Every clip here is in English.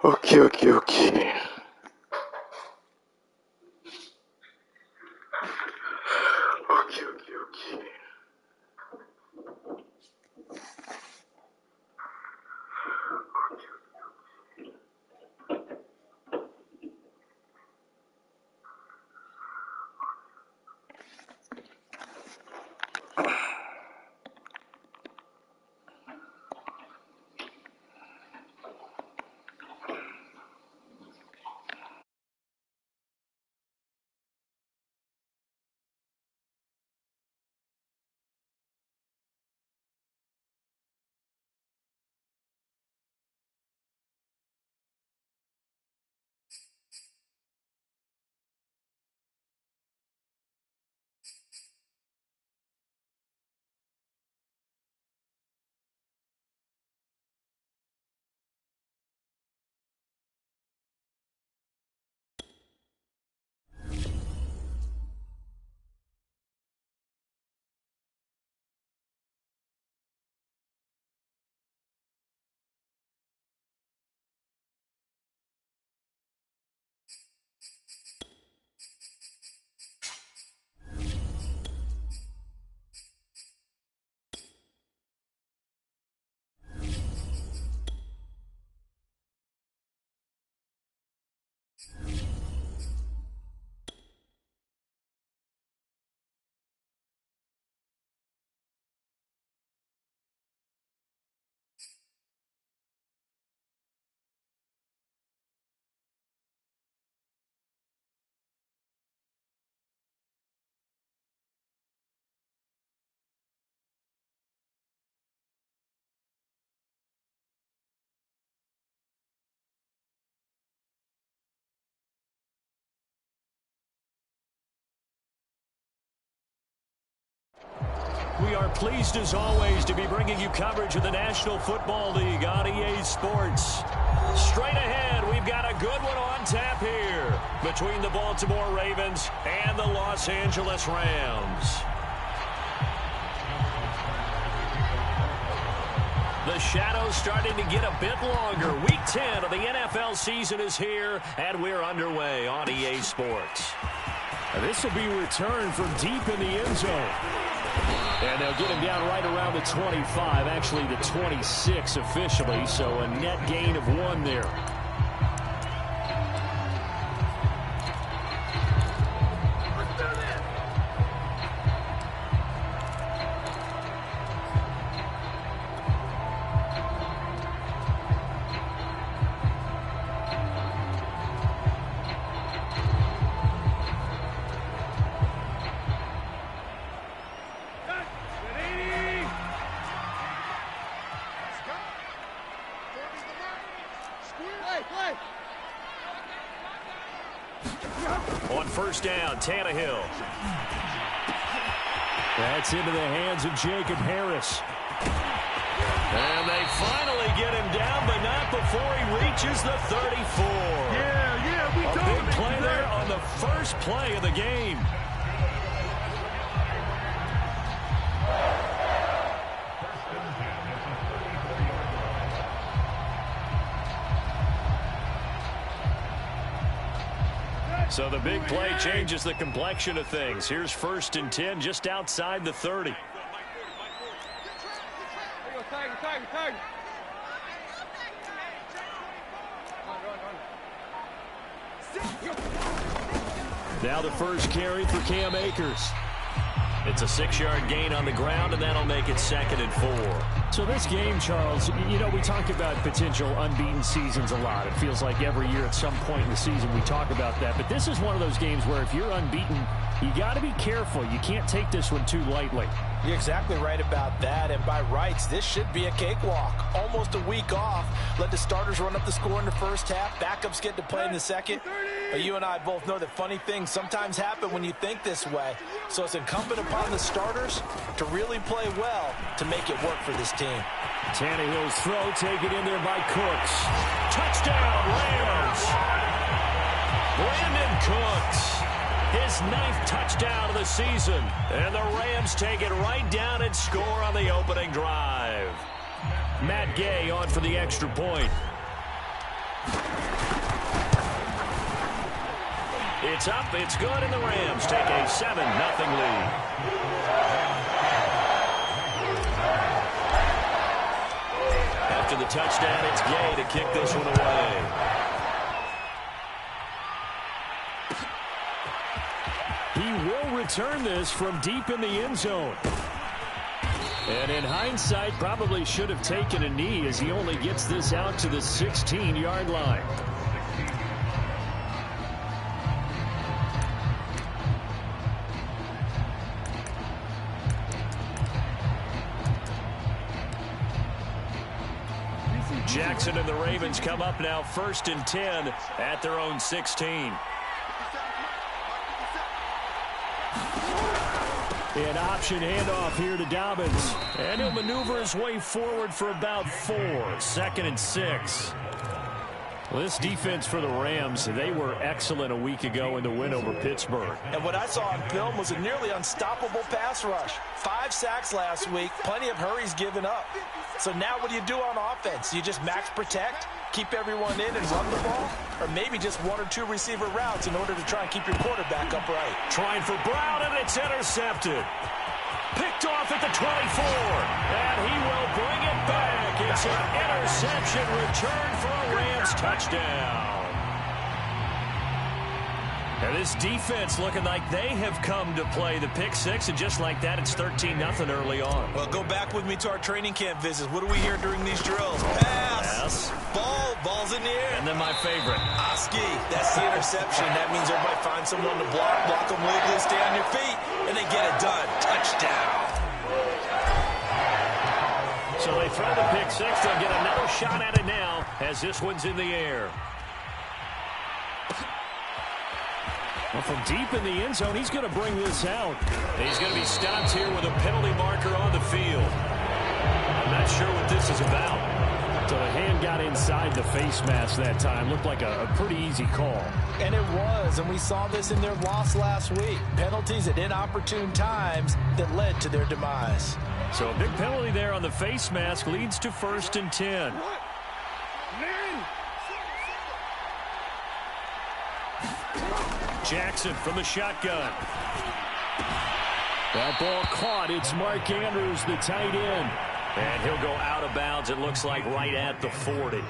Okay, okay, okay. Okay, okay, okay. We are pleased, as always, to be bringing you coverage of the National Football League on EA Sports. Straight ahead, we've got a good one on tap here between the Baltimore Ravens and the Los Angeles Rams. The shadow's starting to get a bit longer. Week 10 of the NFL season is here, and we're underway on EA Sports. This will be returned from deep in the end zone. And they'll get him down right around the 25, actually the 26 officially, so a net gain of 1 there. On first down, Tannehill. That's into the hands of Jacob Harris. And they finally get him down, but not before he reaches the 34. A big play there on the first play of the game. So the big play changes the complexion of things. Here's 1st and 10 just outside the 30. Now the first carry for Cam Akers. It's a 6-yard gain on the ground, and that'll make it 2nd and 4. So this game, Charles, you know, we talk about potential unbeaten seasons a lot. It feels like every year at some point in the season we talk about that. But this is one of those games where if you're unbeaten, you got to be careful. You can't take this one too lightly. You're exactly right about that, and by rights, this should be a cakewalk. Almost a week off. Let the starters run up the score in the first half. Backups get to play in the second. But you and I both know that funny things sometimes happen when you think this way. So it's incumbent upon the starters to really play well to make it work for this team. Tannehill's throw taken in there by Cooks. Touchdown, Rams! Brandon Cooks. His 9th touchdown of the season. And the Rams take it right down and score on the opening drive. Matt Gay on for the extra point. It's up, it's good, and the Rams take a 7-0 lead. After the touchdown, it's Gay to kick this one away. He will return this from deep in the end zone. And in hindsight, probably should have taken a knee as he only gets this out to the 16-yard line. Jackson and the Ravens come up now 1st and 10 at their own 16. An option handoff here to Dobbins. And he'll maneuver his way forward for about 4. 2nd and 6. Well, this defense for the Rams, they were excellent a week ago in the win over Pittsburgh. And what I saw on film was a nearly unstoppable pass rush. 5 sacks last week, plenty of hurries given up. So now what do you do on offense? You just max protect, keep everyone in and run the ball? Or maybe just 1 or 2 receiver routes in order to try and keep your quarterback upright? Trying for Brown, and it's intercepted. Picked off at the 24. And he will bring it back. It's an interception return for a Rams touchdown. And this defense looking like they have come to play the pick 6, and just like that, it's 13-0 early on. Well, go back with me to our training camp visits. What do we hear during these drills? Pass. Ball's in the air. And then my favorite. Oski, that's the interception. That means everybody finds someone to block them wiggly, stay on your feet, and they get it done. Touchdown. So they throw the pick 6. They'll get another shot at it now as this one's in the air. Well, from deep in the end zone, he's going to bring this out. He's going to be stopped here with a penalty marker on the field. I'm not sure what this is about. So the hand got inside the face mask that time. Looked like a pretty easy call. And it was, and we saw this in their loss last week. Penalties at inopportune times that led to their demise. So a big penalty there on the face mask leads to 1st and 10. Jackson from the shotgun. That ball caught. It's Mark Andrews, the tight end. And he'll go out of bounds, it looks like, right at the 40.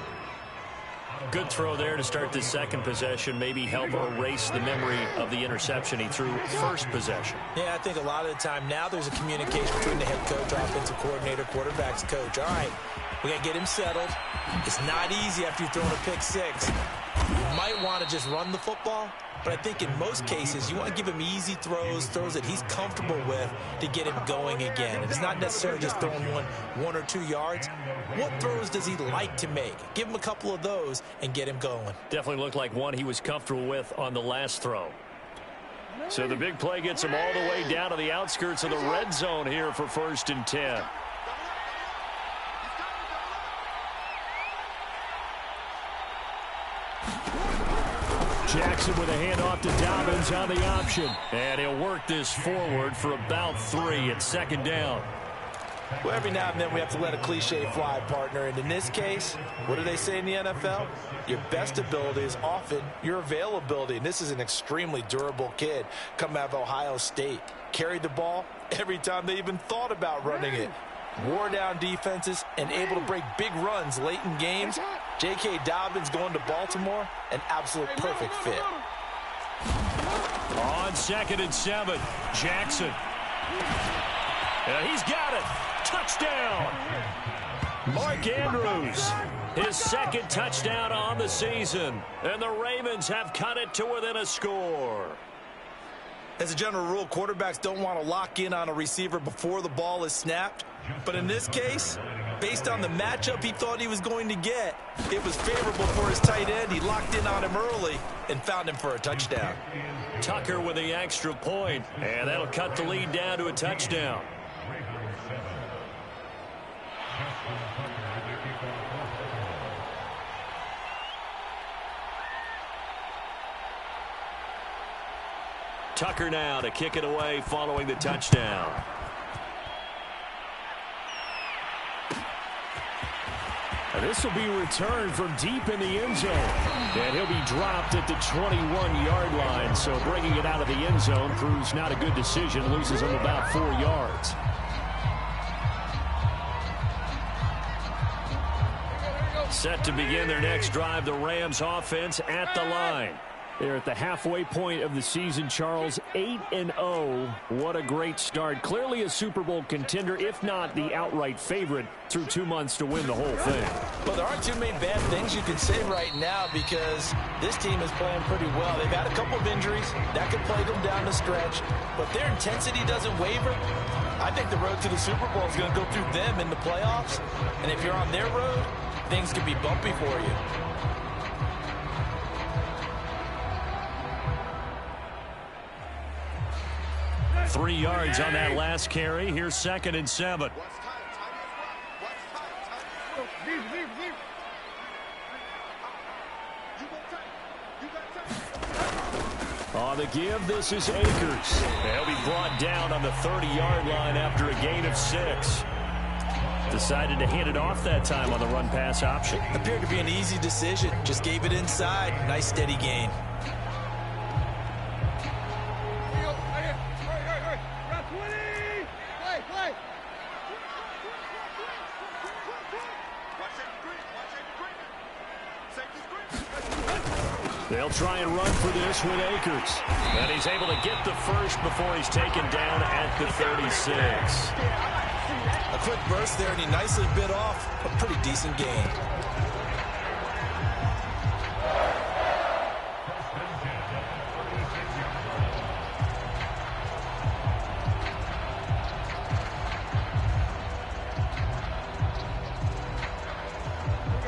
Good throw there to start the second possession. Maybe help erase the memory of the interception he threw first possession. Yeah, I think a lot of the time now there's a communication between the head coach, offensive coordinator, quarterback's coach. All right, we got to get him settled. It's not easy after you've thrown a pick 6. You might want to just run the football, but I think in most cases you want to give him easy throws that he's comfortable with to get him going again. And it's not necessarily just throwing one or 2 yards. What throws does he like to make? Give him a couple of those and get him going. Definitely looked like one he was comfortable with on the last throw. So the big play gets him all the way down to the outskirts of the red zone here for 1st and 10. Jackson with a handoff to Dobbins on the option. And he'll work this forward for about 3 at 2nd down. Well, every now and then we have to let a cliche fly, partner. And in this case, what do they say in the NFL? Your best ability is often your availability. And this is an extremely durable kid coming out of Ohio State. Carried the ball every time they even thought about running it. Wore down defenses and able to break big runs late in games. J.K. Dobbins going to Baltimore, an absolute perfect fit. On 2nd and 7, Jackson. And he's got it. Touchdown. Mark Andrews, his 2nd touchdown on the season. And the Ravens have cut it to within a score. As a general rule, quarterbacks don't want to lock in on a receiver before the ball is snapped. But in this case, based on the matchup he thought he was going to get, it was favorable for his tight end. He locked in on him early and found him for a touchdown. Tucker with the extra point, and that'll cut the lead down to a touchdown. Tucker now to kick it away following the touchdown. This will be returned from deep in the end zone. And he'll be dropped at the 21-yard line. So bringing it out of the end zone proves not a good decision. Loses him about 4 yards. Set to begin their next drive, the Rams offense at the line. They're at the halfway point of the season, Charles. 8-0. What a great start. Clearly a Super Bowl contender, if not the outright favorite, through 2 months to win the whole thing. Well, there aren't too many bad things you can say right now because this team is playing pretty well. They've had a couple of injuries. That could play them down the stretch. But their intensity doesn't waver. I think the road to the Super Bowl is going to go through them in the playoffs. And if you're on their road, things can be bumpy for you. Three yards on that last carry. Here's 2nd and 7. On the give, this is Akers. He'll be brought down on the 30-yard line after a gain of 6. Decided to hand it off that time on the run-pass option. Appeared to be an easy decision. Just gave it inside. Nice steady gain. They'll try and run for this with Akers. And he's able to get the first before he's taken down at the 36. A quick burst there, and he nicely bit off a pretty decent gain.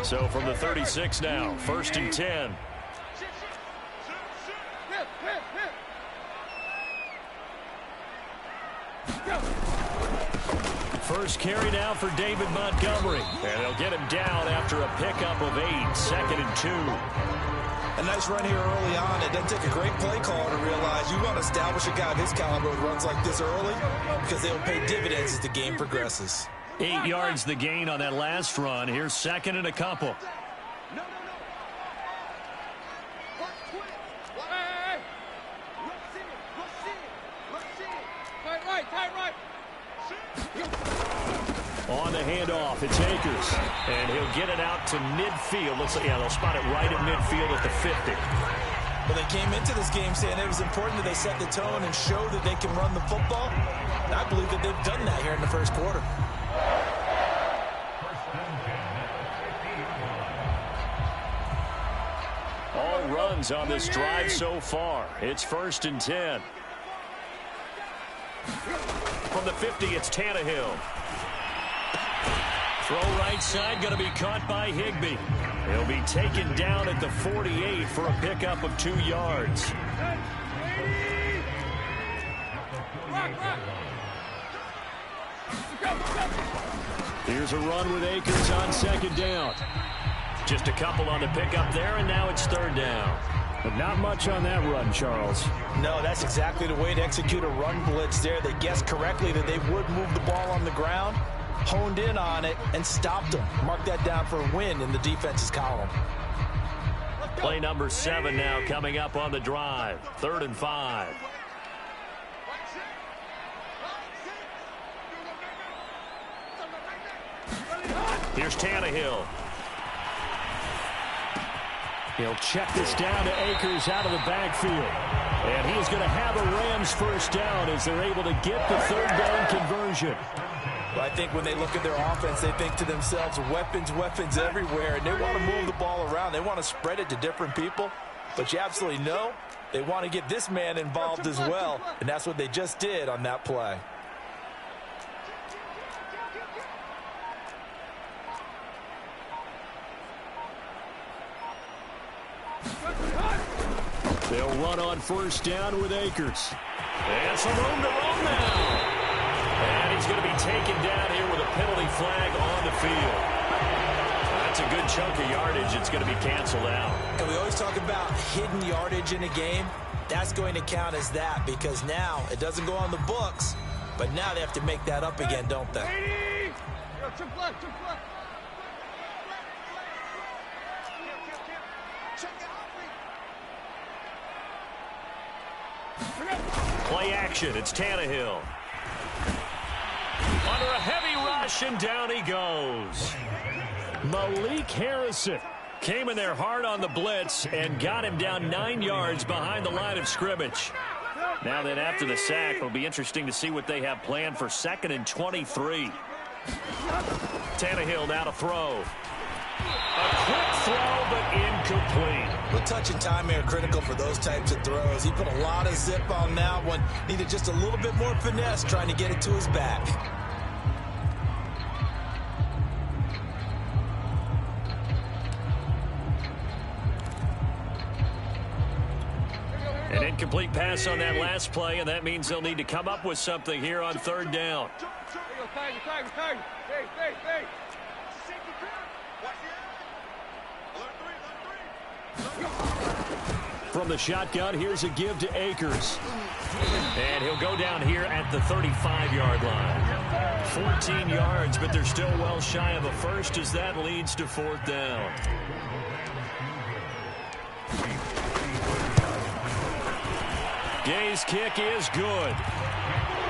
So from the 36 now, 1st and 10. First carry now for David Montgomery. And they'll get him down after a pickup of 8, 2nd and 2. A nice run here early on. It doesn't take a great play caller to realize you want to establish a guy of his caliber who runs like this early because they will pay dividends as the game progresses. 8 yards the gain on that last run. Here's 2nd and a couple. On the handoff, it's Akers. And he'll get it out to midfield. Looks like, yeah, they'll spot it right at midfield at the 50. Well, they came into this game saying it was important that they set the tone and show that they can run the football. And I believe that they've done that here in the first quarter. All runs on this drive so far. It's 1st and 10. From the 50, it's Tannehill. Throw right side, going to be caught by Higbee. He'll be taken down at the 48 for a pickup of 2 yards. Here's a run with Akers on 2nd down. Just a couple on the pickup there, and now it's 3rd down. But not much on that run, Charles. No, that's exactly the way to execute a run blitz there. They guessed correctly that they would move the ball on the ground, honed in on it, and stopped them. Mark that down for a win in the defense's column. Play number 7 now coming up on the drive. 3rd and 5. Here's Tannehill. He'll check this down to Akers out of the backfield. And he is going to have a Rams first down as they're able to get the 3rd down conversion. Well, I think when they look at their offense, they think to themselves, weapons, weapons everywhere. And they want to move the ball around. They want to spread it to different people. But you absolutely know they want to get this man involved as well. And that's what they just did on that play. They'll run on 1st down with Akers. And some room to roam now. And he's going to be taken down here with a penalty flag on the field. That's a good chunk of yardage. It's going to be canceled out. And we always talk about hidden yardage in a game. That's going to count as that because now it doesn't go on the books, but now they have to make that up again, don't they? Play action. It's Tannehill. Under a heavy rush, and down he goes. Malik Harrison Came in there hard on the blitz and got him down 9 yards behind the line of scrimmage. Now then, after the sack, it'll be interesting to see what they have planned for 2nd and 23. Tannehill now to throw. A quick throw, but incomplete. Well, touch and time are critical for those types of throws. He put a lot of zip on that one. Needed just a little bit more finesse trying to get it to his back. An incomplete pass on that last play, and that means they'll need to come up with something here on 3rd down. From the shotgun, here's a give to Akers. And he'll go down here at the 35-yard line. 14 yards, but they're still well shy of a first as that leads to 4th down. Gay's kick is good.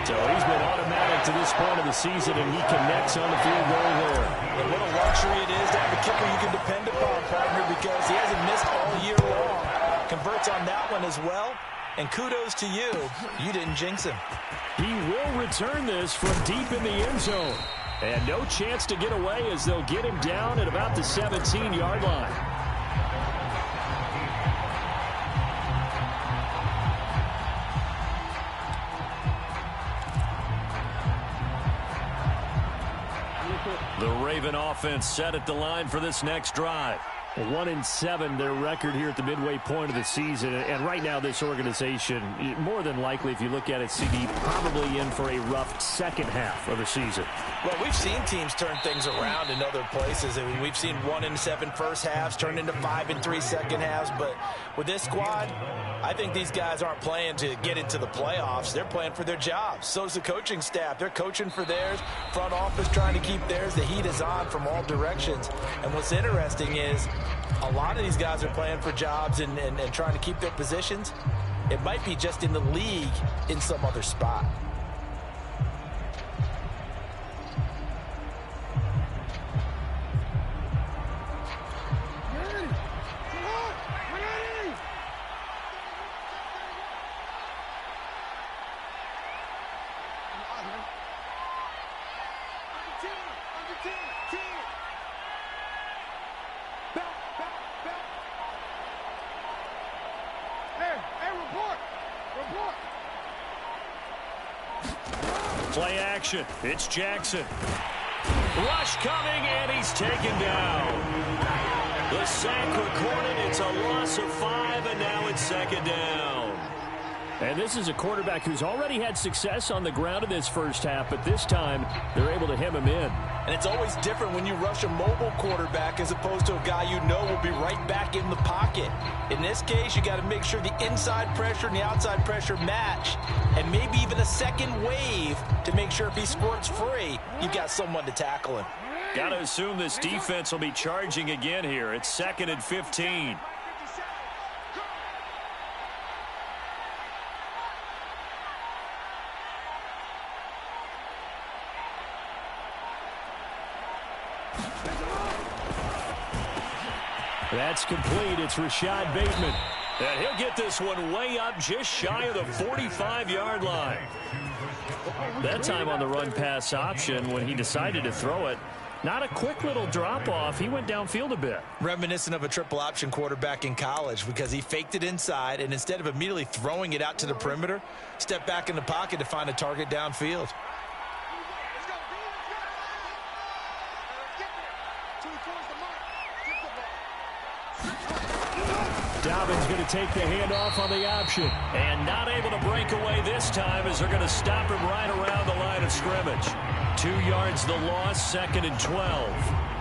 So he's been automatic to this point of the season, and he connects on the field goal there. And what a luxury it is to have a kicker you can depend upon, partner, because he hasn't missed all year long. Converts on that one as well. And kudos to you. You didn't jinx him. He will return this from deep in the end zone. And no chance to get away as they'll get him down at about the 17-yard line. The Raven offense set at the line for this next drive. 1-7, their record here at the midway point of the season. And right now, this organization, more than likely, if you look at it, CD, probably in for a rough second half of the season. Well, we've seen teams turn things around in other places. I mean, we've seen 1-7 first halves turn into 5-3 second halves. But with this squad, I think these guys aren't playing to get into the playoffs. They're playing for their jobs. So's the coaching staff. They're coaching for theirs. Front office trying to keep theirs. The heat is on from all directions. And what's interesting is a lot of these guys are playing for jobs and trying to keep their positions. It might be just in the league in some other spot. Play action. It's Jackson. Rush coming, and he's taken down. The sack recorded. It's a loss of 5, and now it's 2nd down. And this is a quarterback who's already had success on the ground in this first half, but this time they're able to hem him in. And it's always different when you rush a mobile quarterback as opposed to a guy you know will be right back in the pocket. In this case, you got to make sure the inside pressure and the outside pressure match, and maybe even a second wave to make sure if he squirts free, you've got someone to tackle him. Got to assume this defense will be charging again here. It's 2nd and 15. That's complete. It's Rashad Bateman. And he'll get this one way up just shy of the 45-yard line. That time on the run-pass option when he decided to throw it. Not a quick little drop-off. He went downfield a bit. Reminiscent of a triple option quarterback in college because he faked it inside, and instead of immediately throwing it out to the perimeter, stepped back in the pocket to find a target downfield. Dobbins going to take the handoff on the option. And not able to break away this time as they're going to stop him right around the line of scrimmage. 2 yards the loss, 2nd and 12.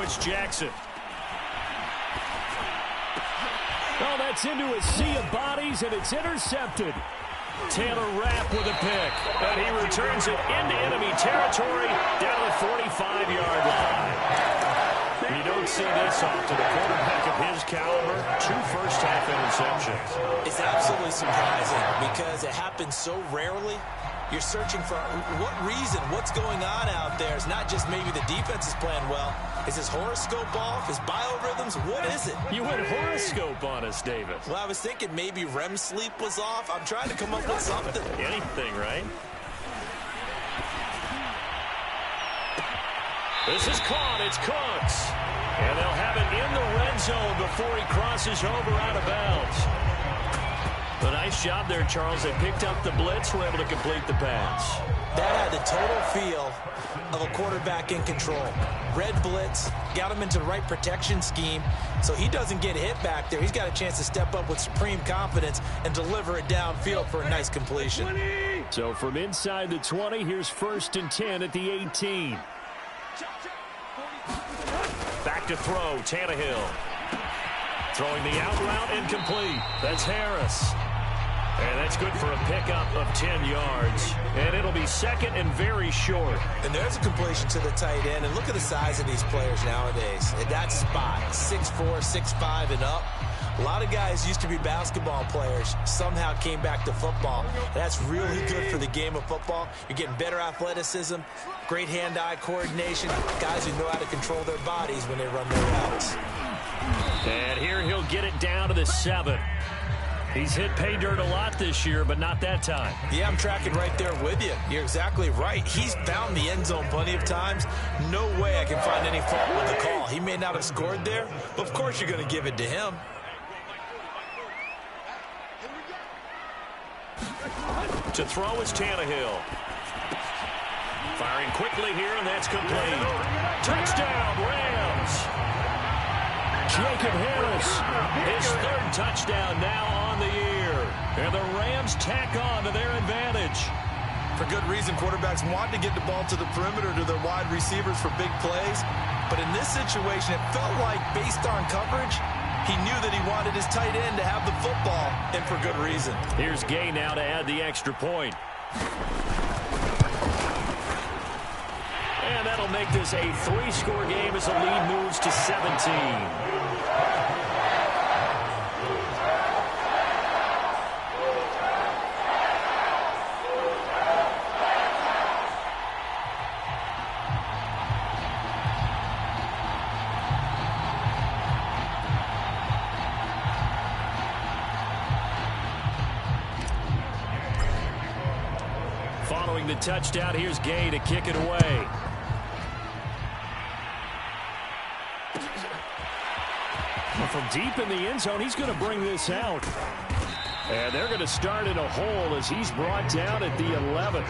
it's Jackson. Oh, that's into a sea of bodies, and it's intercepted. Taylor Rapp with a pick, and he returns it into enemy territory down to the 45-yard line. You don't see this often. A quarterback of his caliber, 2 first-half interceptions. It's absolutely surprising because it happens so rarely. You're searching for what reason, what's going on out there. It's not just maybe the defense is playing well. Is his horoscope off? His biorhythms? What is it? You went horoscope on us, Davis. Well, I was thinking maybe REM sleep was off. I'm trying to come up with something. Anything, right? This is caught. It's Cooks. And they'll have it in the red zone before he crosses over out of bounds. A nice job there, Charles. They picked up the blitz, were able to complete the pass. That had the total feel of a quarterback in control. Red blitz, got him into the right protection scheme, so he doesn't get hit back there. He's got a chance to step up with supreme confidence and deliver it downfield for a nice completion. So from inside the 20, here's 1st and 10 at the 18. Back to throw, Tannehill. Throwing the out route incomplete. That's Harris. And that's good for a pickup of 10 yards. And it'll be 2nd and very short. And there's a completion to the tight end. And look at the size of these players nowadays. And that's a spot. 6'4", 6'5", and up. A lot of guys used to be basketball players, somehow came back to football. And that's really good for the game of football. You're getting better athleticism, great hand-eye coordination, guys who know how to control their bodies when they run their routes. And here he'll get it down to the 7. He's hit pay dirt a lot this year, but not that time. Yeah, I'm tracking right there with you. You're exactly right. He's found the end zone plenty of times. No way I can find any fault with the call. He may not have scored there, but of course you're going to give it to him. To throw is Tannehill. Firing quickly here, and that's complete. Touchdown, Rams. Jacob Harris. His 3rd touchdown now on the year. And the Rams tack on to their advantage. For good reason, quarterbacks want to get the ball to the perimeter to their wide receivers for big plays. But in this situation, it felt like based on coverage, he knew that he wanted his tight end to have the football, and for good reason. Here's Gay now to add the extra point. And that'll make this a 3-score game as the lead moves to 17. Following the touchdown, here's Gay to kick it away. From deep in the end zone, he's going to bring this out. And they're going to start in a hole as he's brought down at the 11.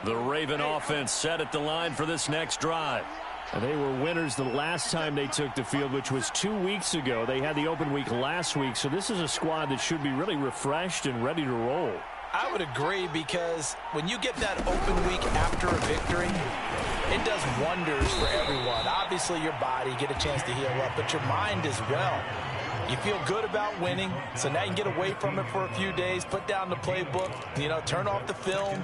The Raven offense set at the line for this next drive. And they were winners the last time they took the field, which was 2 weeks ago. They had the open week last week, so this is a squad that should be really refreshed and ready to roll. I would agree, because when you get that open week after a victory, it does wonders for everyone. Obviously, your body, get a chance to heal up, but your mind as well. You feel good about winning, so now you can get away from it for a few days, put down the playbook, turn off the film.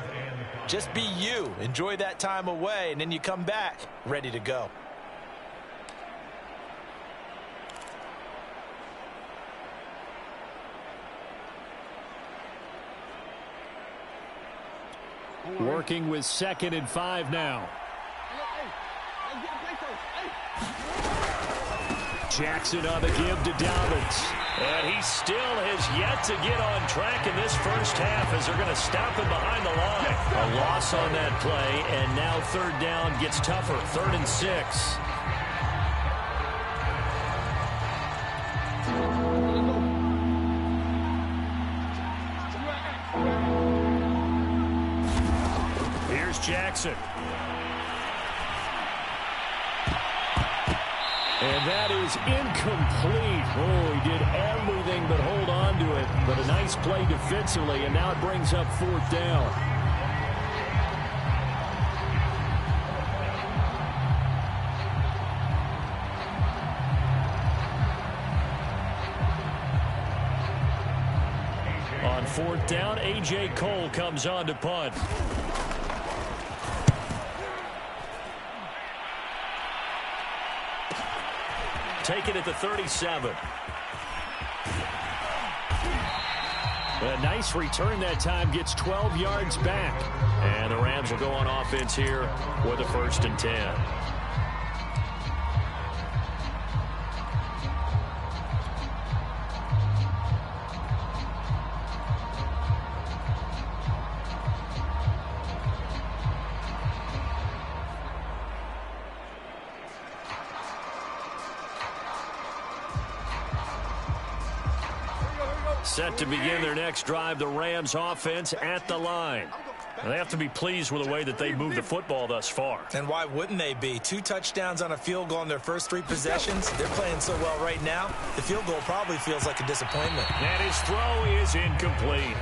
Just be you. Enjoy that time away, and then you come back ready to go. Working with 2nd and 5 now. Jackson on the give to Dobbins. And he still has yet to get on track in this first half as they're going to stop him behind the line. A loss on that play, and now 3rd down gets tougher. 3rd and 6. Jackson. And that is incomplete. Oh, he did everything but hold on to it. But a nice play defensively, and now it brings up 4th down. On 4th down, A.J. Cole comes on to punt. Take it at the 37. A nice return that time, gets 12 yards back. And the Rams will go on offense here with a 1st and 10. Set to begin their next drive, the Rams offense at the line. They have to be pleased with the way that they moved the football thus far. And why wouldn't they be? 2 touchdowns on a field goal in their first 3 possessions. They're playing so well right now, the field goal probably feels like a disappointment. And his throw is incomplete.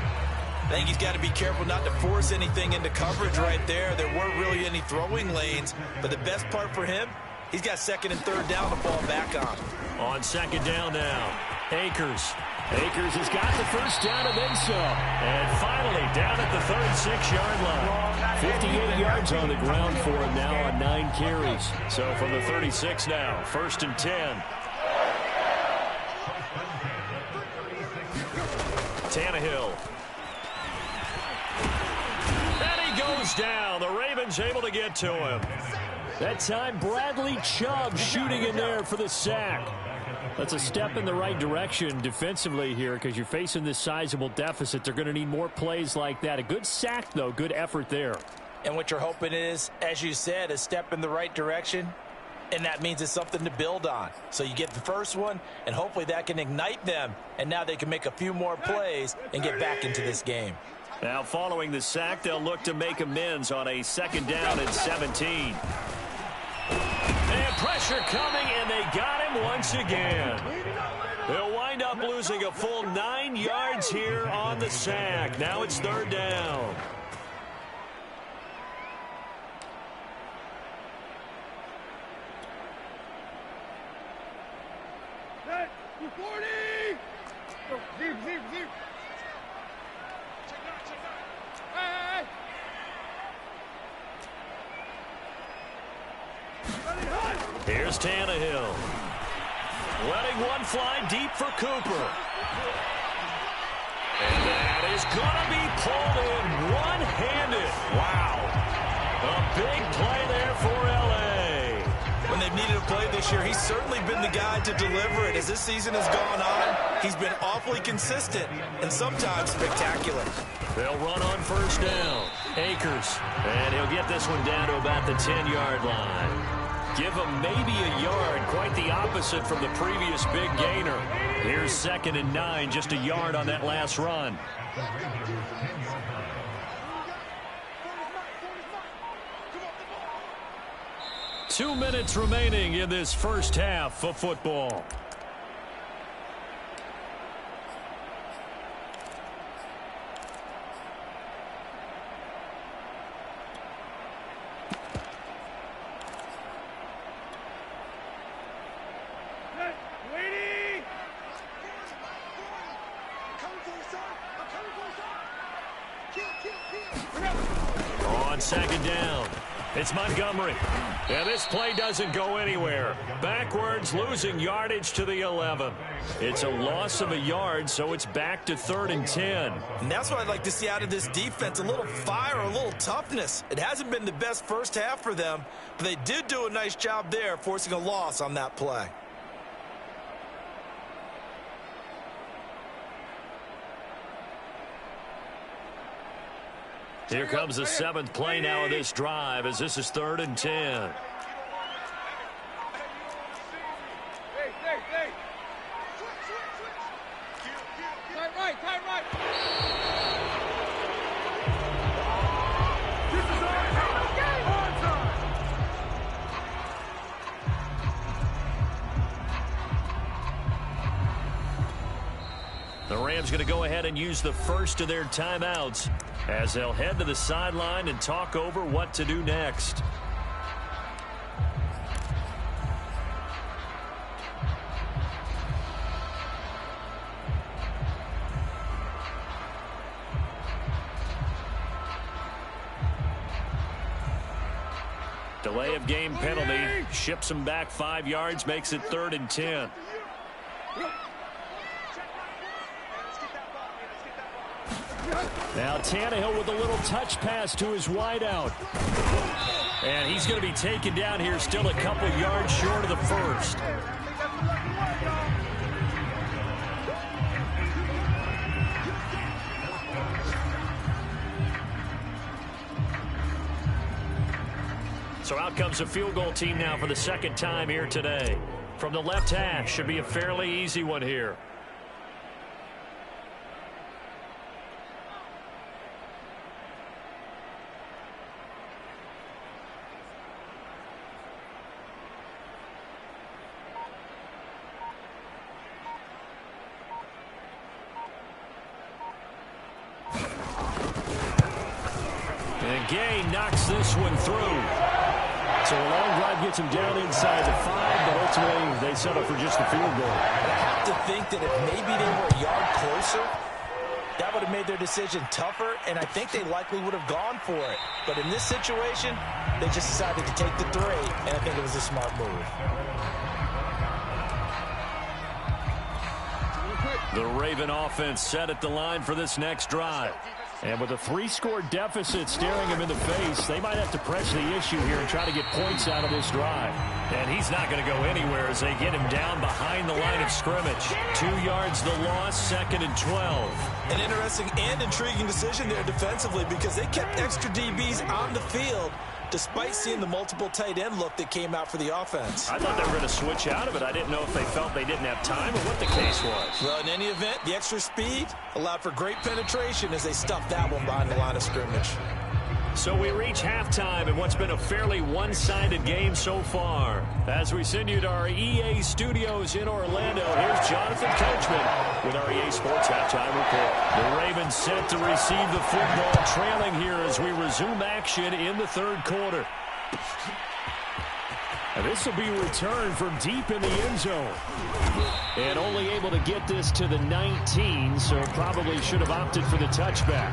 I think he's got to be careful not to force anything into coverage right there. There weren't really any throwing lanes, but the best part for him, he's got 2nd and 3rd down to fall back on. On 2nd down now, Akers. Akers has got the 1st down and then some. And finally down at the 36-yard line. 58 yards on the ground for him now on 9 carries. So from the 36 now, 1st and 10. Tannehill. And he goes down. The Ravens able to get to him. That time Bradley Chubb shooting in there for the sack. That's a step in the right direction defensively here because you're facing this sizable deficit. They're going to need more plays like that. A good sack, though. Good effort there. And what you're hoping is, as you said, a step in the right direction, and that means it's something to build on. So you get the first one, and hopefully that can ignite them, and now they can make a few more plays and get back into this game. Now, following the sack, they'll look to make amends on a 2nd down and 17. And pressure coming, and they got him once again. They'll wind up losing a full 9 yards here on the sack. Now it's 3rd down. Here's Tannehill. Letting one fly deep for Cooper. And that is going to be pulled in one-handed. Wow. A big play there for L.A. When they've needed a play this year, he's certainly been the guy to deliver it. As this season has gone on, he's been awfully consistent and sometimes spectacular. They'll run on 1st down. Akers. And he'll get this one down to about the 10-yard line. Give him maybe a yard, quite the opposite from the previous big gainer. Here's 2nd and 9, just a yard on that last run. Two minutes remaining in this first half of football. On 2nd down, it's Montgomery. And this play doesn't go anywhere. Backwards, losing yardage to the 11. It's a loss of a yard, so it's back to 3rd and 10. And that's what I'd like to see out of this defense, a little fire, a little toughness. It hasn't been the best first half for them, but they did do a nice job there, forcing a loss on that play. Here comes the 7th play now of this drive as this is 3rd and 10. Rams going to go ahead and use the first of their timeouts as they'll head to the sideline and talk over what to do next. Delay of game penalty. Ships him back 5 yards. Makes it 3rd and 10. Now Tannehill with a little touch pass to his wideout. And he's going to be taken down here, still a couple yards short of the first. So out comes a field goal team now for the second time here today. From the left hash, should be a fairly easy one here. And Gay knocks this one through. So a long drive gets him down inside the 5, but ultimately they settle for just the field goal. I have to think that if maybe they were a yard closer, that would have made their decision tougher, and I think they likely would have gone for it. But in this situation, they just decided to take the 3, and I think it was a smart move. The Raven offense set at the line for this next drive. And with a 3-score deficit staring him in the face, they might have to press the issue here and try to get points out of this drive. And he's not going to go anywhere as they get him down behind the line of scrimmage. 2 yards the loss, 2nd and 12. An interesting and intriguing decision there defensively because they kept extra DBs on the field despite seeing the multiple tight end look that came out for the offense. I thought they were going to switch out of it. I didn't know if they felt they didn't have time or what the case was. Well, in any event, the extra speed allowed for great penetration as they stuffed that one behind the line of scrimmage. So we reach halftime in what's been a fairly one-sided game so far. As we send you to our EA studios in Orlando, here's Jonathan Coachman with our EA Sports Halftime Report. The Ravens set to receive the football, trailing here as we resume action in the 3rd quarter. And this will be returned from deep in the end zone. And only able to get this to the 19, so probably should have opted for the touchback.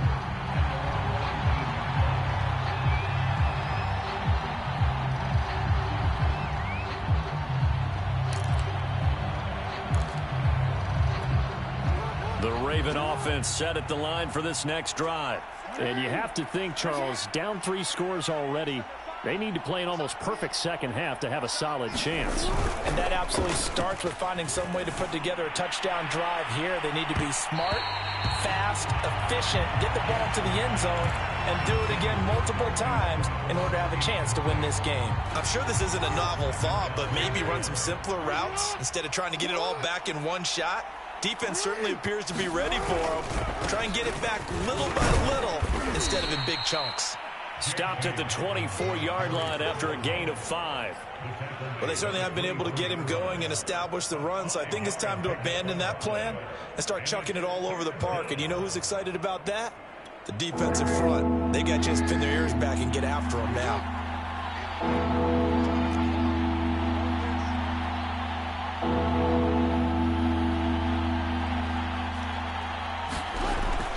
The Raven offense set at the line for this next drive. And you have to think, Charles, down 3 scores already. They need to play an almost perfect second half to have a solid chance. And that absolutely starts with finding some way to put together a touchdown drive here. They need to be smart, fast, efficient, get the ball to the end zone, and do it again multiple times in order to have a chance to win this game. I'm sure this isn't a novel thought, but maybe run some simpler routes instead of trying to get it all back in one shot. Defense certainly appears to be ready for them. Try and get it back little by little instead of in big chunks. Stopped at the 24-yard line after a gain of 5. Well, they certainly haven't been able to get him going and establish the run, so I think it's time to abandon that plan and start chucking it all over the park. And you know who's excited about that? The defensive front. They got a chance to pin their ears back and get after him now.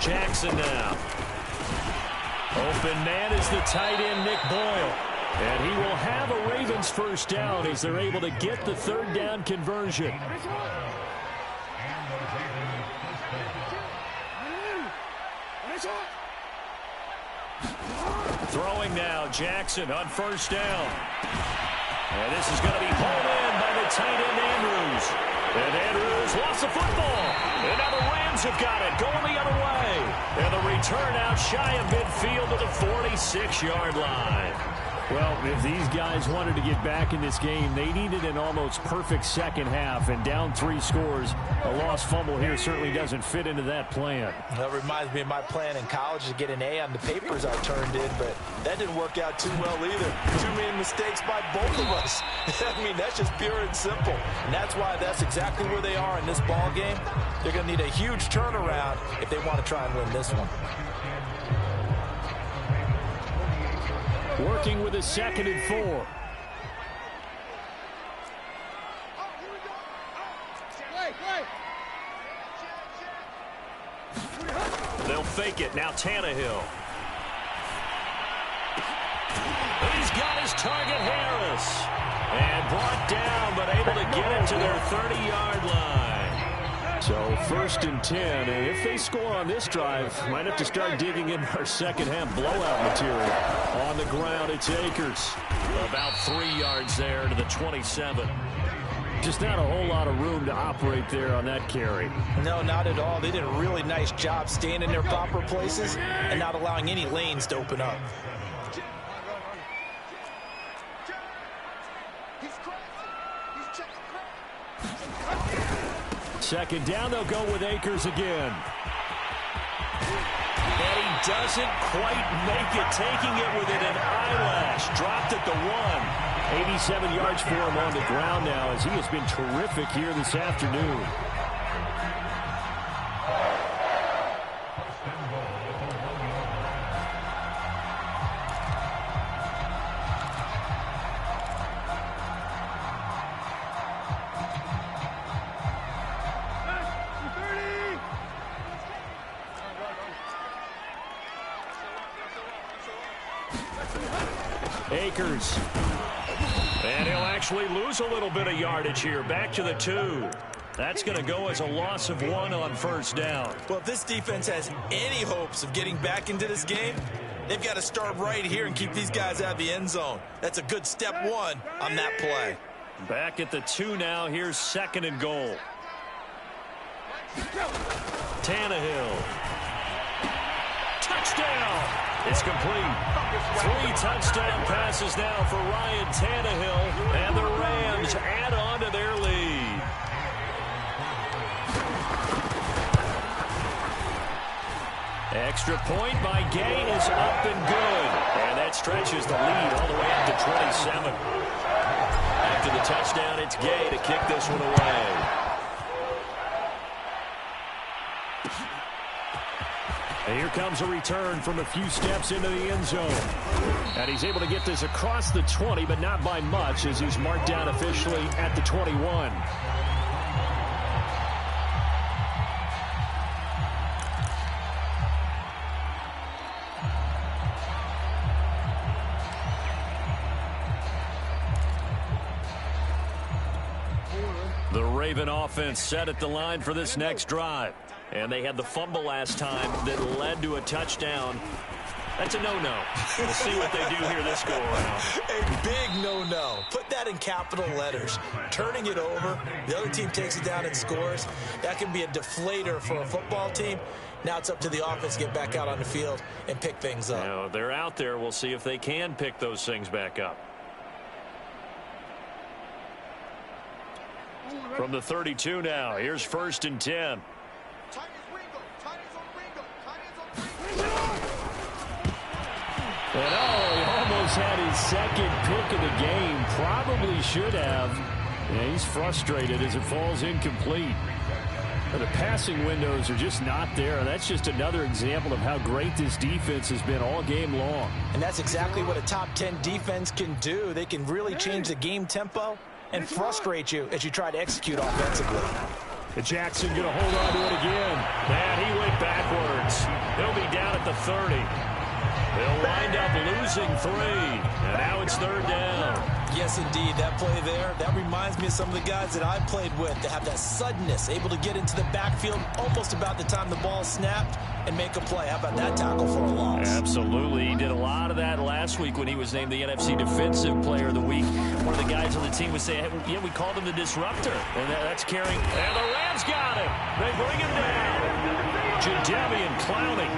Jackson now. Open man is the tight end, Nick Boyle. And he will have a Ravens first down as they're able to get the 3rd down conversion. Throwing now, Jackson on first down. And this is going to be pulled in by the tight end, Andrews. And Andrews lost the football. And now the Rams have got it, going the other way. And the return out shy of midfield to the 46-yard line. Well, if these guys wanted to get back in this game, they needed an almost perfect second half, and down 3 scores. A lost fumble here certainly doesn't fit into that plan. That reminds me of my plan in college to get an A on the papers I turned in, but that didn't work out too well either. Too many mistakes by both of us. I mean, that's just pure and simple. And that's why that's exactly where they are in this ball game. They're going to need a huge turnaround if they want to try and win this one. Working with a 2nd and 4. They'll fake it. Now Tannehill. He's got his target, Harris. And brought down, but able to get it to their 30-yard line. So 1st and 10, and if they score on this drive, might have to start digging in our second half blowout material. On the ground, it's Akers. About 3 yards there to the 27. Just not a whole lot of room to operate there on that carry. No, not at all. They did a really nice job staying in their proper places and not allowing any lanes to open up. Second down, they'll go with Akers again. And he doesn't quite make it, taking it within an eyelash. Dropped at the 1. 87 yards for him on the ground now, as he has been terrific here this afternoon. Akers. And he'll actually lose a little bit of yardage here. Back to the 2. That's going to go as a loss of 1 on 1st down. Well, if this defense has any hopes of getting back into this game, they've got to start right here and keep these guys out of the end zone. That's a good step 1 on that play. Back at the 2 now. Here's 2nd and goal. Tannehill. Touchdown. It's complete. 3 touchdown passes now for Ryan Tannehill, and the Rams add on to their lead. Extra point by Gay is up and good. And that stretches the lead all the way up to 27. After the touchdown, it's Gay to kick this one away. And here comes a return from a few steps into the end zone. And he's able to get this across the 20, but not by much, as he's marked down officially at the 21. The Raven offense set at the line for this next drive. And they had the fumble last time that led to a touchdown. That's a no-no. We'll see what they do here this go-around. A big no-no. Put that in capital letters. Turning it over, the other team takes it down and scores. That can be a deflator for a football team. Now it's up to the offense to get back out on the field and pick things up. Now, they're out there. We'll see if they can pick those things back up. From the 32 now, here's 1st and 10. And he almost had his 2nd pick of the game. Probably should have. Yeah, he's frustrated as it falls incomplete. The passing windows are just not there. That's just another example of how great this defense has been all game long. And that's exactly what a top 10 defense can do. They can really change the game tempo and frustrate you as you try to execute offensively. And Jackson going to hold on to it again. And he went backwards. He'll be down at the 30. They'll wind up losing 3. And now it's 3rd down. Yes, indeed. That play there, that reminds me of some of the guys that I've played with that have that suddenness, able to get into the backfield almost about the time the ball snapped and make a play. How about that tackle for a loss? Absolutely. He did a lot of that last week when he was named the NFC Defensive Player of the Week. One of the guys on the team would say, hey, yeah, we called him the disruptor. And that's carrying. And the Rams got him. They bring him down. Jadeveon Clowney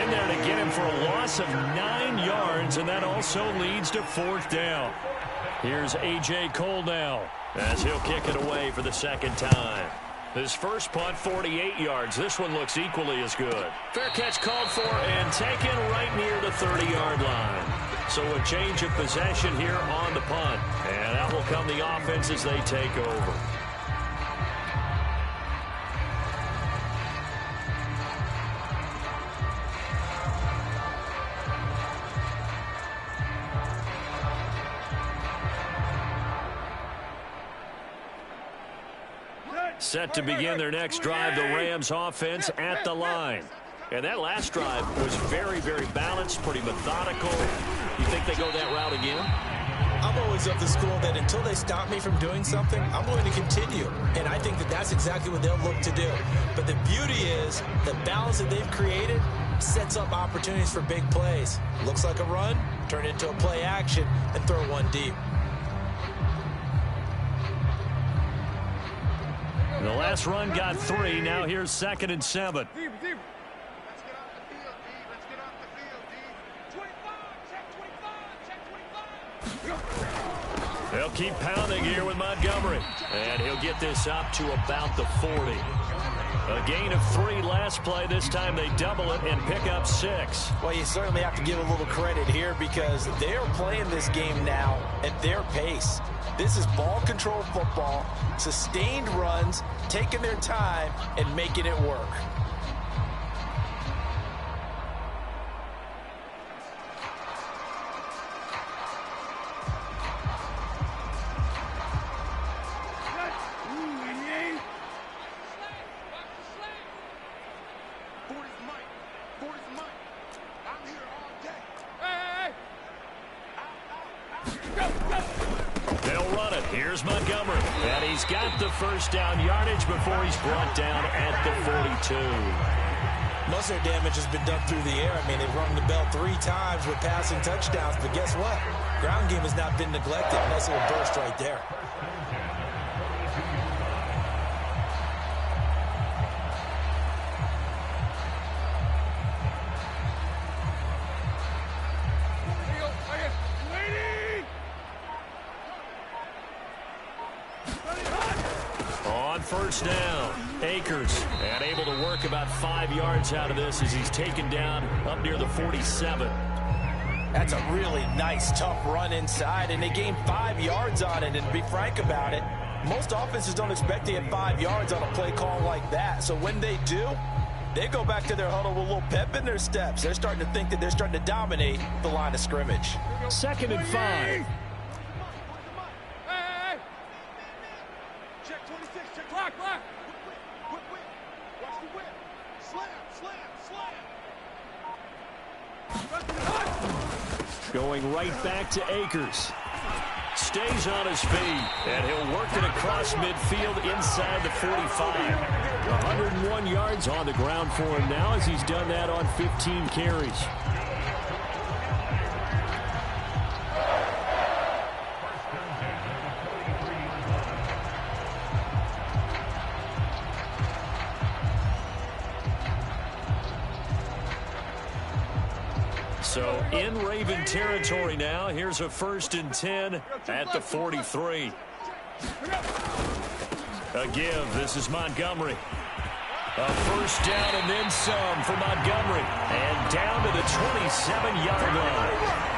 in there to get him for a loss of 9 yards, and that also leads to 4th down. Here's A.J. Cole now as he'll kick it away for the second time. His first punt, 48 yards. This one looks equally as good. Fair catch called for and taken right near the 30-yard line. So a change of possession here on the punt. And out will come the offense as they take over. Set to begin their next drive, the Rams offense at the line. And that last drive was very, very balanced, pretty methodical. You think they go that route again? I'm always of the school that until they stop me from doing something, I'm going to continue. And I think that that's exactly what they'll look to do. But the beauty is the balance that they've created sets up opportunities for big plays. Looks like a run, turn it into a play action, and throw one deep. The last run got 3. Now here's 2nd and 7. They'll keep pounding here with Montgomery. And he'll get this up to about the 40. A gain of 3 last play. This time they double it and pick up 6. Well, you certainly have to give a little credit here because they're playing this game now at their pace. This is ball control football, sustained runs, taking their time, and making it work. Here's Montgomery, and he's got the first down yardage before he's brought down at the 42. Most of their damage has been done through the air. I mean, they've rung the bell 3 times with passing touchdowns, but guess what? Ground game has not been neglected. Nice little burst right there. First down, Akers, and able to work about 5 yards out of this as he's taken down up near the 47. That's a really nice, tough run inside, and they gained 5 yards on it. And to be frank about it, most offenses don't expect to get 5 yards on a play call like that. So when they do, they go back to their huddle with a little pep in their steps. They're starting to think that they're starting to dominate the line of scrimmage. 2nd and 5. Going right back to Akers. Stays on his feet, and he'll work it across midfield inside the 45. 101 yards on the ground for him now as he's done that on 15 carries. So in Raven territory now. Here's a 1st and 10 at the 43. A give. This is Montgomery. A first down and then some for Montgomery. And down to the 27-yard line.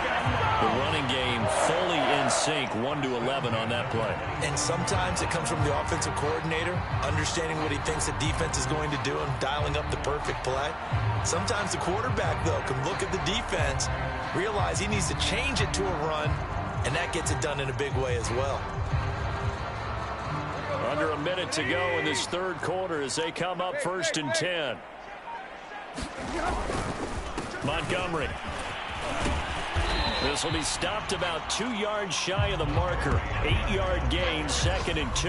The running game fully in sync, 1-11 on that play. And sometimes it comes from the offensive coordinator, understanding what he thinks the defense is going to do and dialing up the perfect play. Sometimes the quarterback, though, can look at the defense, realize he needs to change it to a run, and that gets it done in a big way as well. Under a minute to go in this 3rd quarter as they come up 1st and 10. Montgomery. This will be stopped about 2 yards shy of the marker. 8-yard gain, 2nd and 2.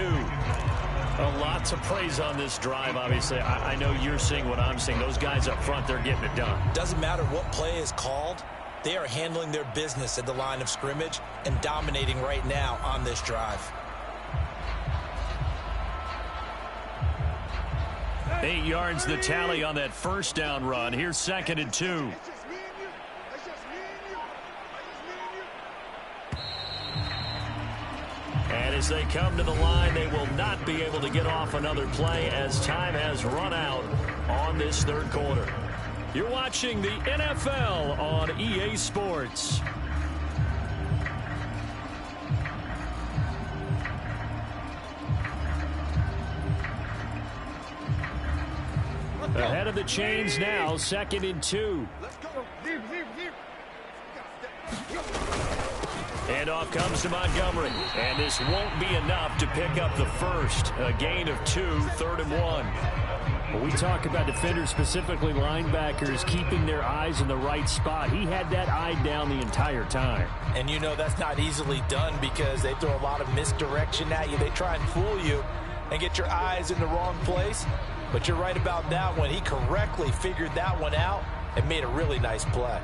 A lot to praise on this drive, obviously. I know you're seeing what I'm seeing. Those guys up front, they're getting it done. Doesn't matter what play is called. They are handling their business at the line of scrimmage and dominating right now on this drive. 8 yards the tally on that first down run. Here's 2nd and 2. And as they come to the line, they will not be able to get off another play as time has run out on this third quarter. You're watching the NFL on EA Sports. Ahead of the chains now, 2nd and 2. And off comes to Montgomery. And this won't be enough to pick up the first. A gain of 2, 3rd and 1. When we talk about defenders, specifically linebackers, keeping their eyes in the right spot, he had that eye down the entire time. And you know that's not easily done because they throw a lot of misdirection at you. They try and fool you and get your eyes in the wrong place. But you're right about that one. He correctly figured that one out and made a really nice play.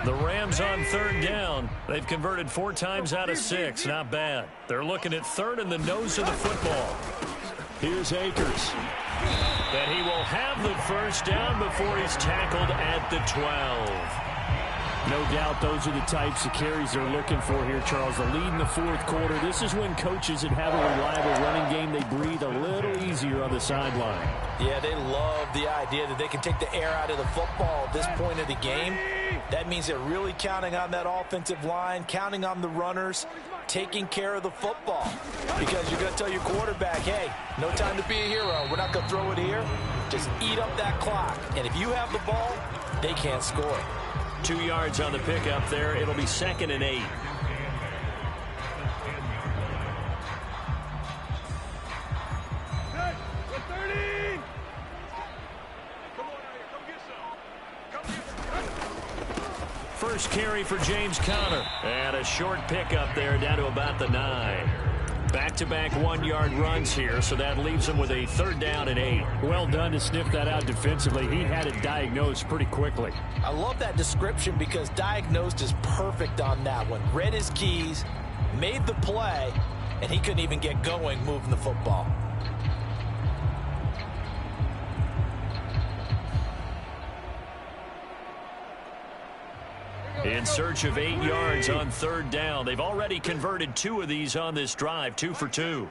The Rams on 3rd down. They've converted 4 times out of 6. Not bad. They're looking at 3rd in the nose of the football. Here's Akers. And he will have the first down before he's tackled at the 12. No doubt those are the types of carries they're looking for here, Charles. The lead in the 4th quarter. This is when coaches that have a reliable running game, they breathe a little easier on the sideline. Yeah, they love the idea that they can take the air out of the football at this point of the game. That means they're really counting on that offensive line, counting on the runners, taking care of the football. Because you're going to tell your quarterback, hey, no time to be a hero. We're not going to throw it here. Just eat up that clock. And if you have the ball, they can't score. 2 yards on the pickup there. It'll be 2nd and 8. First carry for James Conner. And a short pickup there down to about the 9. Back-to-back 1-yard runs here, so that leaves him with a 3rd down and 8. Well done to sniff that out defensively. He had it diagnosed pretty quickly. I love that description because diagnosed is perfect on that one. Read his keys, made the play, and he couldn't even get going moving the football. In search of 8 yards on 3rd down. They've already converted 2 of these on this drive, 2 for 2.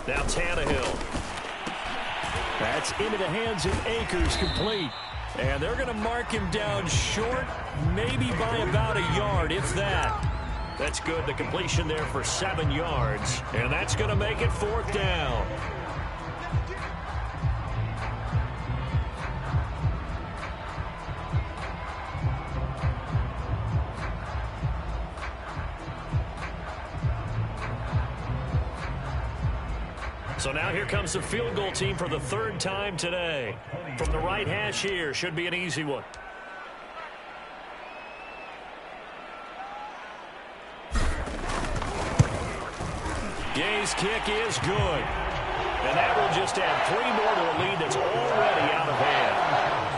Now Tannehill. That's into the hands of Akers, complete. And they're going to mark him down short, maybe by about a yard, if that. That's good. The completion there for 7 yards. And that's going to make it 4th down. So now here comes the field goal team for the 3rd time today. From the right hash here, should be an easy one. Gay's kick is good. And that will just add 3 more to a lead that's already out of hand.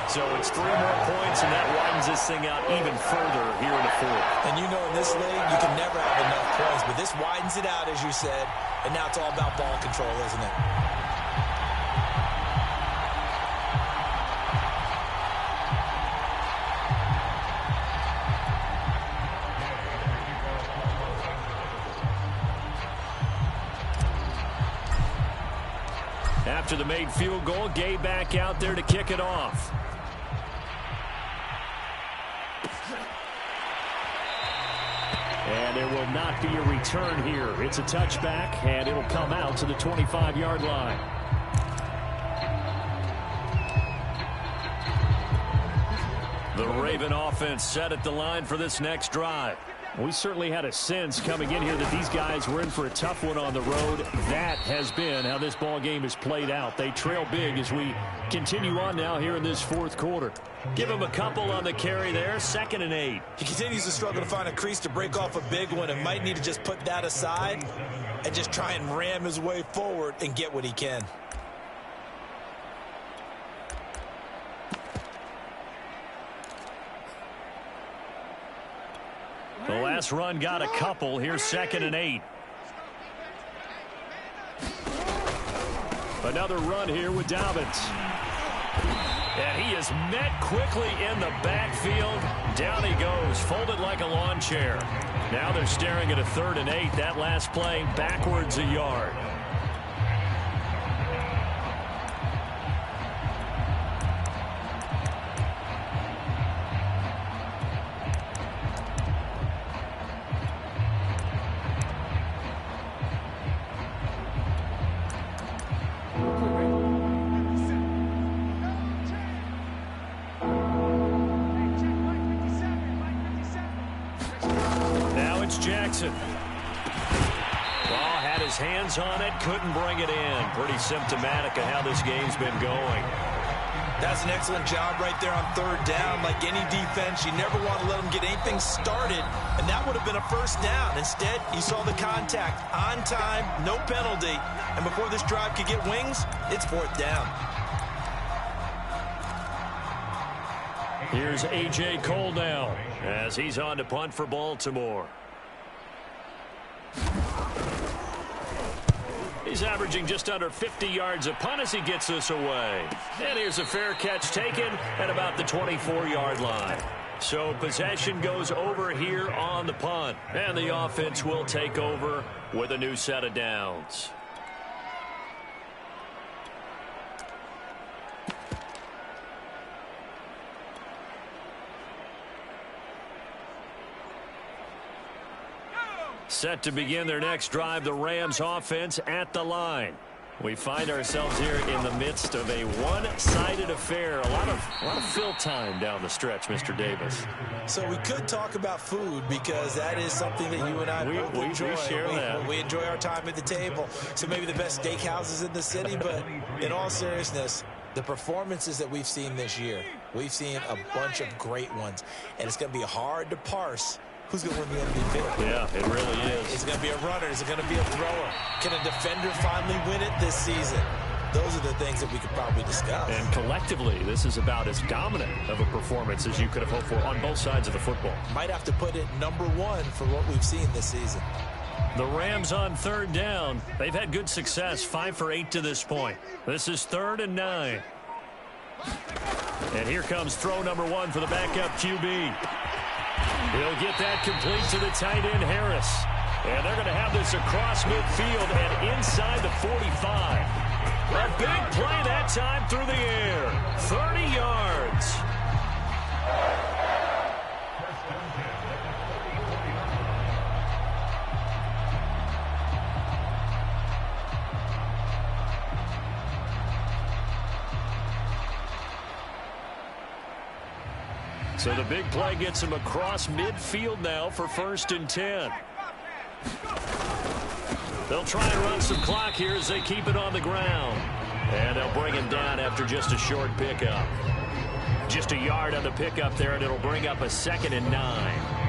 So it's 3 more points, and that widens this thing out even further here in the 4th. And you know in this league, you can never have enough points, but this widens it out, as you said, and now it's all about ball control, isn't it? After the made field goal, Gay back out there to kick it off. And there will not be a return here. It's a touchback, and it'll come out to the 25-yard line. The Raven offense set at the line for this next drive. We certainly had a sense coming in here that these guys were in for a tough one on the road. That has been how this ball game has played out. They trail big as we continue on now here in this 4th quarter. Give him a couple on the carry there. 2nd and 8. He continues to struggle to find a crease to break off a big one and might need to just put that aside and just try and ram his way forward and get what he can. last run got a couple. Here's 2nd and 8. Another run here with Dobbins. And he is met quickly in the backfield. Down he goes, folded like a lawn chair. Now they're staring at a 3rd and 8. That last play backwards a yard. Jackson. Ball had his hands on it, couldn't bring it in. Pretty symptomatic of how this game's been going. That's an excellent job right there on 3rd down. Like any defense, you never want to let them get anything started, and that would have been a 1st down. Instead, you saw the contact on time, no penalty, and before this drive could get wings, it's 4th down. Here's A.J. Cole now as he's on to punt for Baltimore. He's averaging just under 50 yards a punt as he gets this away. And here's a fair catch taken at about the 24-yard line. So possession goes over here on the punt. And the offense will take over with a new set of downs. Set to begin their next drive, the Rams offense at the line. We find ourselves here in the midst of a one-sided affair. A lot of fill time down the stretch, Mr. Davis. So we could talk about food because that is something that you and I both enjoy. We share that. We enjoy our time at the table. So maybe the best steakhouses in the city, but in all seriousness, the performances that we've seen this year, we've seen a bunch of great ones, and it's going to be hard to parse who's going to win the MVP? Yeah, it really is. Is it going to be a runner? Is it going to be a thrower? Can a defender finally win it this season? Those are the things that we could probably discuss. And collectively, this is about as dominant of a performance as you could have hoped for on both sides of the football. Might have to put it #1 for what we've seen this season. The Rams on 3rd down. They've had good success, 5 for 8 to this point. This is 3rd and 9. And here comes throw #1 for the backup QB. He'll get that complete to the tight end, Harris. And they're going to have this across midfield and inside the 45. A big play that time through the air. 30 yards. So the big play gets him across midfield now for 1st and 10. They'll try and run some clock here as they keep it on the ground. And they'll bring him down after just a short pickup. Just a yard on the pickup there, and it'll bring up a 2nd and 9.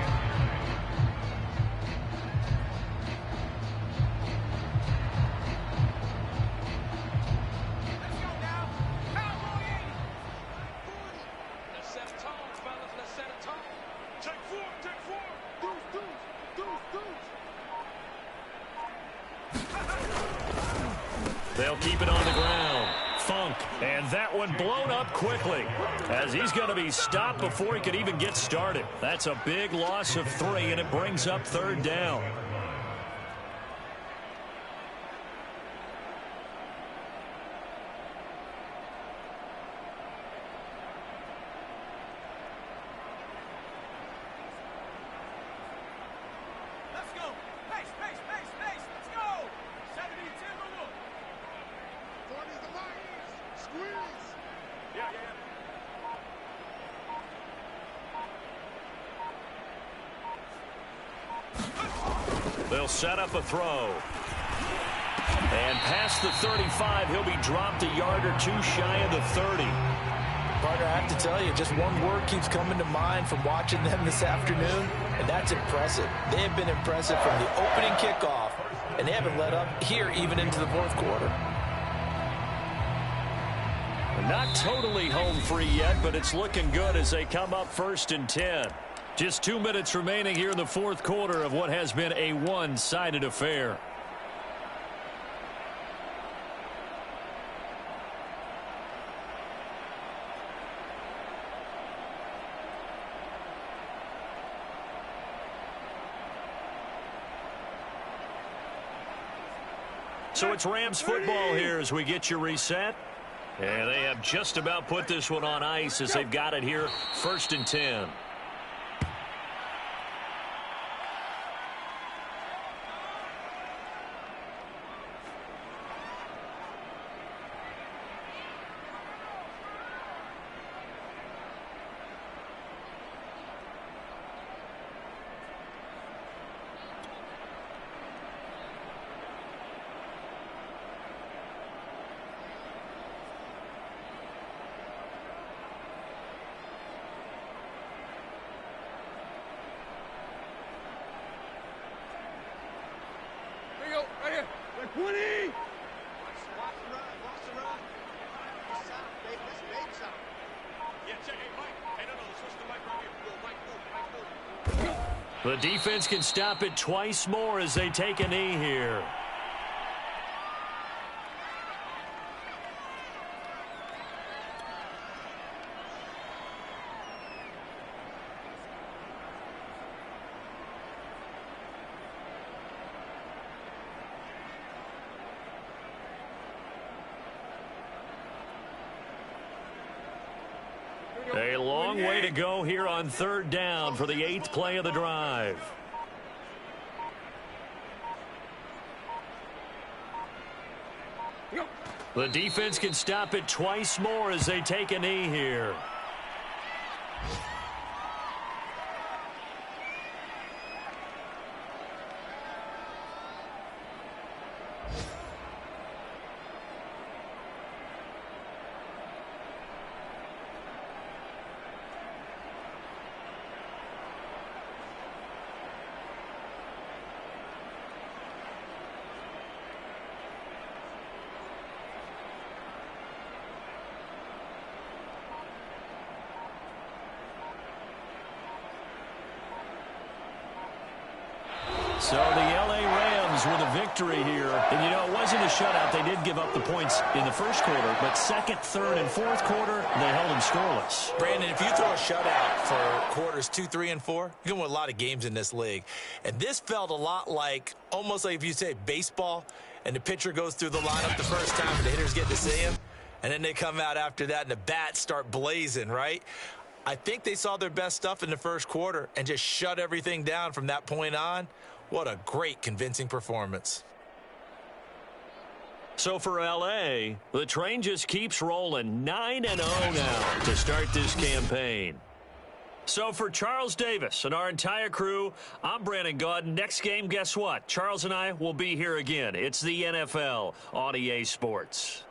They'll keep it on the ground. Funk. And that one blown up quickly as he's going to be stopped before he could even get started. That's a big loss of 3, and it brings up 3rd down. They'll set up a throw. And past the 35, he'll be dropped a yard or 2 shy of the 30. Partner, I have to tell you, just one word keeps coming to mind from watching them this afternoon, and that's impressive. They have been impressive from the opening kickoff, and they haven't let up here even into the 4th quarter. Not totally home free yet, but it's looking good as they come up 1st and 10. Just 2 minutes remaining here in the fourth quarter of what has been a one-sided affair. So it's Rams football here as we get you reset. And they have just about put this one on ice as they've got it here, 1st and 10. Right here. 20. The defense can stop it twice more as they take a knee here. A long way to go here on 3rd down for the 8th play of the drive. The defense can stop it twice more as they take a knee here. So the L.A. Rams with a victory here. And, you know, it wasn't a shutout. They did give up the points in the first quarter. But 2nd, 3rd, and 4th quarter, they held them scoreless. Brandon, if you throw a shutout for quarters 2, 3, and 4, you're going to win a lot of games in this league. And this felt a lot like, almost like if you say baseball, and the pitcher goes through the lineup the first time and the hitters get to see him. And then they come out after that and the bats start blazing, right? I think they saw their best stuff in the first quarter and just shut everything down from that point on. What a great, convincing performance. So for L.A., the train just keeps rolling 9-0 now to start this campaign. So for Charles Davis and our entire crew, I'm Brandon Gaudin. Next game, guess what? Charles and I will be here again. It's the NFL on EA Sports.